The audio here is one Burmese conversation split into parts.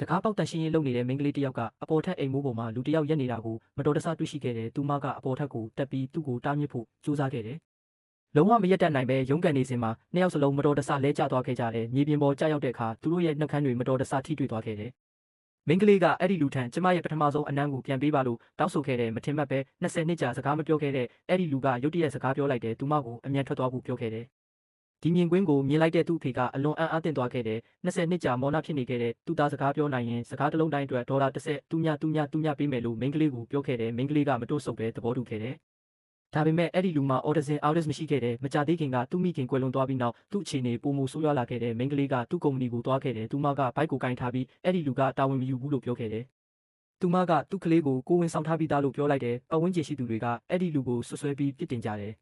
တကားပေါက်တန်ရှင်းရေးလုပ်နေတဲ့မိန်းကလေးတယောက်ကအပေါ်ထက်အိမ်မိုးပေါ်မှာလူတယောက်ရက်နေတာကိုမတော်တဆတွေ့ရှိခဲ့တဲ့သူမကအပေါ်ထက်ကိုတက်ပြီးသူ့ကိုတားမြစ်ဖို့ကြိုးစားခဲ့တယ်။လုံးဝမရက်တတ်နိုင်ပဲရုန်းကန်နေစဉ်မှာနှစ်ယောက်စလုံးမတော်တဆလဲကျသွားခဲ့ကြတယ်။မြေပြင်ပေါ်ကျရောက်တဲ့အခါသူတို့ရဲ့နှုတ်ခမ်းတွေမတော်တဆထိတွေ့သွားခဲ့တယ်။မိန်းကလေးကအဲ့ဒီလူထံကျမရဲ့ပထမဆုံးအနမ်းကိုပြန်ပေးပါလို့တောင်းဆိုခဲ့တယ်မထင်မှတ်ပဲ20နှစ်ကြာစကားမပြောခဲ့တဲ့အဲ့ဒီလူကရုတ်တရက်စကားပြောလိုက်တယ်သူမကိုအမြန်ထွက်သွားဖို့ပြောခဲ့တယ်။ဒီမြင်ကွင်းကိုမြင်လိုက်တဲ့သူ့အဖေကအလွန်အံ့အားသင့်သွားခဲ့တယ်20နှစ်ကြာမော်နာဖြစ်နေခဲ့တဲ့သူသားစကားပြောနိုင်ရင်စကားတစ်လုံးတိုင်းအတွက်ဒေါ်လာ30သူညပေးမယ်လို့မိန်းကလေးကိုပြောခဲ့တယ်မိန်းကလေးကမတွတ်ဆုပ်ပဲသဘောတူခဲ့တယ်ဒါပေမဲ့အဲ့ဒီလူမှာ autism မရှိခဲ့တယ်မကြသေးခင်ကသူ့မိခင်ကွယ်လွန်သွားပြီးနောက်သူ့အခြေအနေပုံမဆိုးရွားလာခဲ့တယ်မိန်းကလေးကသူ့ကုမ္ပဏီကိုသွားခဲ့တယ်သူမကဘိုက်ကိုကင်ထားပြီးအဲ့ဒီလူကတာဝန်မယူဘူးလို့ပြောခဲ့တယ်သူမကသူ့ကလေးကိုကိုဝင်ဆောင်ထားပြီးသားလို့ပြောလိုက်တယ်ပတ်ဝန်းကျင်ရှိသူတွေကအဲ့ဒီလူကိုဆွဆွဲပြီးပြစ်တင်ကြတယ်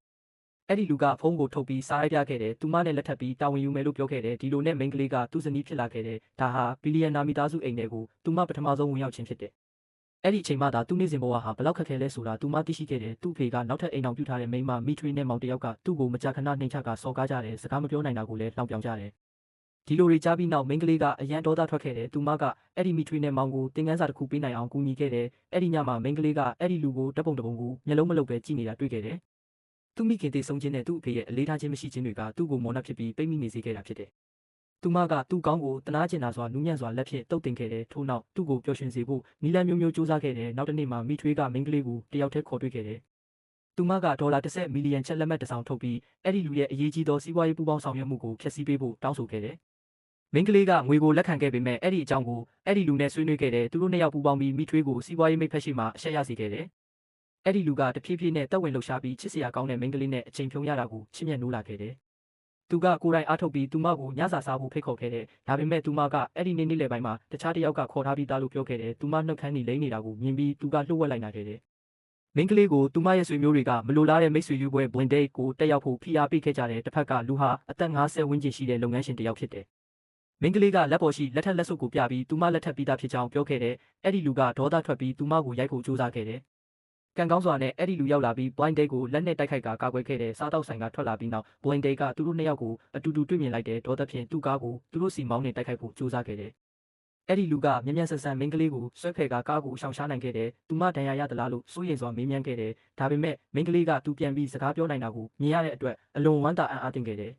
အဲ့ဒီလူကဖုန်းကိုထုတ်ပြီးစားရိုက်ပြခဲ့တယ်သူမနဲ့လက်ထပ်ပြီးတာဝန်ယူမယ်လို့ပြောခဲ့တယ်ဒီလိုနဲ့မိန်းကလေးကသူ့ဇနီးဖြစ်လာခဲ့တယ်ဒါဟာဘီလီယံနာမိသားစုအိမ်တွေကိုသူမပထမဆုံးဝင်ရောက်ခြင်းဖြစ်တယ်အဲ့ဒီအချိန်မှသာသူ့နေစဉ်ဘဝဟာဘလောက်ခက်ခဲလဲဆိုတာသူမသိရှိခဲ့တယ်သူ့ဖေကနောက်ထပ်အိမ်အောင်ပြုထားတဲ့မိန်းမမိထွေးနဲ့မောင်တယောက်ကသူ့ကိုမကြာခဏနှိမ်ချကစော်ကားကြတယ်စကားမပြောနိုင်တာကိုလည်းလှောင်ပြောင်ကြတယ်ဒီလိုတွေကြားပြီးနောက်မိန်းကလေးကအရန်ဒေါသထွက်ခဲ့တယ်သူမကအဲ့ဒီမိထွေးနဲ့မောင်ကိုသင်ခန်းစာတစ်ခုပေးနိုင်အောင်ကူညီခဲ့တယ်အဲ့ဒီညမှာမိန်းကလေးကအဲ့ဒီလူကိုဓာတ်ပုံတစ်ပုံကိုမျက်လုံးမလုတ်ပဲကြည့်နေတာတွေ့ခဲ့တယ်သူမိခင်တည်ဆုံးခြင်းနဲ့သူ့အဖေရဲ့အလေးထားခြင်းမရှိခြင်းတွေကသူ့ကိုမော်နှက်ဖြစ်ပြီးပိတ်မိနေစေခဲ့တာဖြစ်တယ်။သူမကသူ့ကောင်းကိုတနာကျင်တာစွာနူးညံ့စွာလက်ဖြင့်တုတ်တင်ခဲ့တယ်ထို့နောက်သူ့ကိုပျော်ရွှင်စေဖို့နီလန်းမျိုးမျိုးစူးစမ်းခဲ့တယ်နောက်တစ်နေ့မှာမိထွေးကမိန်းကလေးကိုတယောက်တည်းခေါ်တွေ့ခဲ့တယ်။သူမကဒေါ်လာ30မီလီယံချက်လက်မှတ်တစ်စောင်ထုတ်ပြီးအဲ့ဒီလူရဲ့အရေးကြီးသောစီးပွားရေးပူးပေါင်းဆောင်ရွက်မှုကိုဖျက်ဆီးပေးဖို့တောင်းဆိုခဲ့တယ်။မိန်းကလေးကငွေကိုလက်ခံခဲ့ပေမဲ့အဲ့ဒီအကြောင်းကိုအဲ့ဒီလူနဲ့ဆွေးနွေးခဲ့တယ်သူတို့နှစ်ယောက်ပူးပေါင်းပြီးမိထွေးကိုစီးပွားရေးမိတ်ဖက်ရှိမှအရှက်ရစေခဲ့တယ်။အဲ့ဒီလူကတဖြည်းဖြည်းနဲ့တက်ဝင်လှုပ်ရှားပြီးချစ်စရာကောင်းတဲ့မိန်းကလေးနဲ့အချိန်ဖြုံးရတာကိုချစ်မြတ်နိုးလာခဲ့တယ်။သူကကိုယ်တိုင်အားထုတ်ပြီးသူမကိုညစာစားဖို့ဖိတ်ခေါ်ခဲ့တယ်။ဒါပေမဲ့သူမကအဲ့ဒီနေ့နေ့လယ်ပိုင်းမှာတခြားတစ်ယောက်ကခေါ်ထားပြီးသားလို့ပြောခဲ့တယ်။သူမနှုတ်ခမ်းနေလိမ့်နေတာကိုမြင်ပြီးသူကလှုပ်ဝက်လိုက်နာခဲ့တယ်။မိန်းကလေးကိုသူမရဲ့ဆွေမျိုးတွေကမလိုလားတဲ့မိတ်ဆွေယူပွဲ blind date ကိုတက်ရောက်ဖို့ဖိအားပေးခဲ့ကြတယ်။တစ်ဖက်ကလူဟာအသက်50ဝန်းကျင်ရှိတဲ့လုပ်ငန်းရှင်တစ်ယောက်ဖြစ်တယ်။မိန်းကလေးကလက်ပေါ်ရှိလက်ထက်လက်ဆုပ်ကိုပြပြီးသူမလက်ထက်ပြီးသားဖြစ်ကြောင်းပြောခဲ့တယ်။အဲ့ဒီလူကဒေါသထွက်ပြီးသူမကိုရိုက်ဖို့ကြိုးစားခဲ့တယ်။ကံကောင်းစွာနဲ့အဲ့ဒီလူရောက်လာပြီး blind date ကိုလက်နဲ့တိုက်ခိုက်ကကာကွယ်ခဲ့တဲ့စားတောက်ဆိုင်ကထွက်လာပြီးနောက် blind date ကသူတို့နှစ်ယောက်ကိုအတူတူတွေ့မြင်လိုက်တဲ့ဒေါသဖြင့်သူ့ကားကိုသူတို့စီမောင်းနဲ့တိုက်ခိုက်ဖို့ကြိုးစားခဲ့တယ်။အဲ့ဒီလူကမြ мян ဆန်ဆန်မိန်းကလေးကိုဆွဲဖယ်ကားကိုရှောင်ရှားနိုင်ခဲ့တယ်။သူမဒဏ်ရာရသလားလို့စိုးရိမ်စွာမေးမြန်းခဲ့တယ်။ဒါပေမဲ့မိန်းကလေးကသူပြန်ပြီးစကားပြောနိုင်တာကိုမြင်ရတဲ့အတွက်အလွန်ဝမ်းသာအံ့အားသင့်ခဲ့တယ်